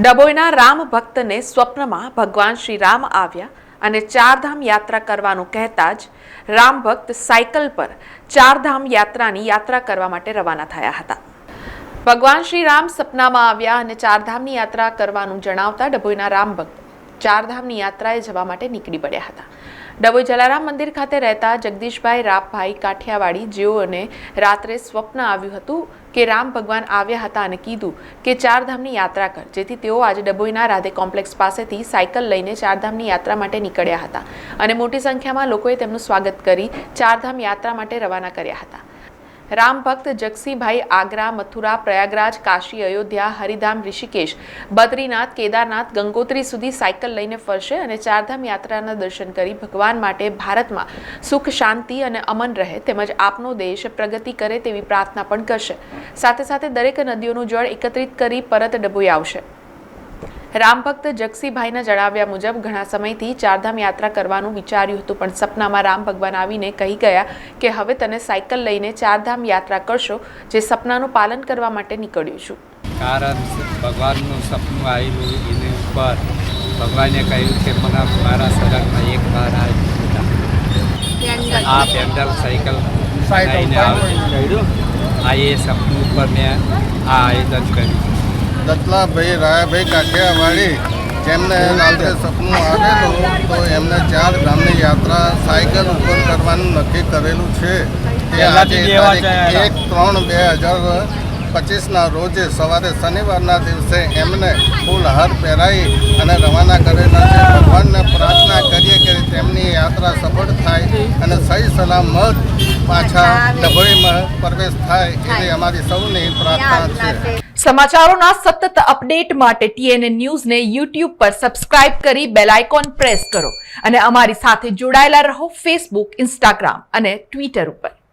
ડભોઈના રામ ભક્તને સ્વપ્નમાં ભગવાન શ્રી રામ આવ્યા અને ચારધામ યાત્રા કરવાનું કહેતા જ રામ ભક્ત સાયકલ પર ચારધામ યાત્રાની યાત્રા કરવા માટે રવાના થયા હતા। ભગવાન શ્રી રામ સપનામાં આવ્યા અને ચારધામની યાત્રા કરવાનું જણાવતા ડભોઈના રામ ભક્ત ચારધામની યાત્રાએ જવા માટે નીકળી પડ્યા હતા। ડભોઈ જલારામ મંદિર ખાતે રહેતા જગદીશભાઈ રાપભાઈ કાઠિયાવાડી જેઓને રાત્રે સ્વપ્ન આવ્યું હતું કે રામ ભગવાન આવ્યા હતા અને કીધું કે ચારધામની યાત્રા કર, જેથી તેઓ આજે ડભોઈના રાધે કોમ્પ્લેક્સ પાસેથી સાયકલ લઈને ચારધામની યાત્રા માટે નીકળ્યા હતા અને મોટી સંખ્યામાં લોકોએ તેમનું સ્વાગત કરી ચારધામ યાત્રા માટે રવાના કર્યા હતા। રામ ભક્ત જગસીભાઈ આગ્રા, મથુરા, પ્રયાગરાજ, કાશી, અયોધ્યા, હરિધામ, ઋષિકેશ, બદ્રીનાથ, કેદારનાથ, ગંગોત્રી સુધી સાયકલ લઈને ફરશે અને ચારધામ યાત્રાના દર્શન કરી ભગવાન માટે ભારતમાં સુખ, શાંતિ અને અમન રહે તેમજ આપનો દેશ પ્રગતિ કરે તેવી પ્રાર્થના પણ કરશે। સાથે સાથે દરેક નદીઓનું જળ એકત્રિત કરી પરત ડભોઈ આવશે। રામ ભક્ત જગસીભાઈના જણાવ્યા મુજબ ઘણા સમયથી ચારધામ યાત્રા કરવાનું વિચાર્યું હતું, પણ સપનામાં રામ ભગવાન આવીને કહી ગયા કે હવે તને સાયકલ લઈને ચારધામ યાત્રા કરશો, જે સપનાનું પાલન કરવા માટે નીકળ્યું છું। કારણ ભગવાનનું સપનું આવેલું એની ઉપર ભગવાને કહ્યું કે મને મારા શરણમાં એક વાર આ પેન્ડલ સાયકલ લઈને આ એ સપનું ઉપર મેં આ આયોજન કર્યું। દત્લાભાઈ રાયાભાઈ કાઠિયાવાડી જેમને રાત્રે સપનું આવેલું તો એમને ચાર ધામની યાત્રા સાયકલ ઉપર કરવાનું નક્કી કરેલું છે। તે આજે તારીખ 1-3-2025ના રોજે સવારે શનિવારના દિવસે એમને ફૂલ હાર પહેરાવી અને રવાના કરેલા છે। ભગવાનને પ્રાર્થના કરીએ કે તેમની યાત્રા સફળ થાય અને સહી સલામત પાછા ડભોઈમાં પ્રવેશ થાય એવી અમારી સૌની પ્રાર્થના છે। સમાચારોના સતત અપડેટ માટે TNN ન્યૂઝને YouTube પર સબસ્ક્રાઇબ કરી બેલ આઇકોન પ્રેસ કરો અને અમારી સાથે જોડાયેલા રહો Facebook, Instagram અને Twitter ઉપર।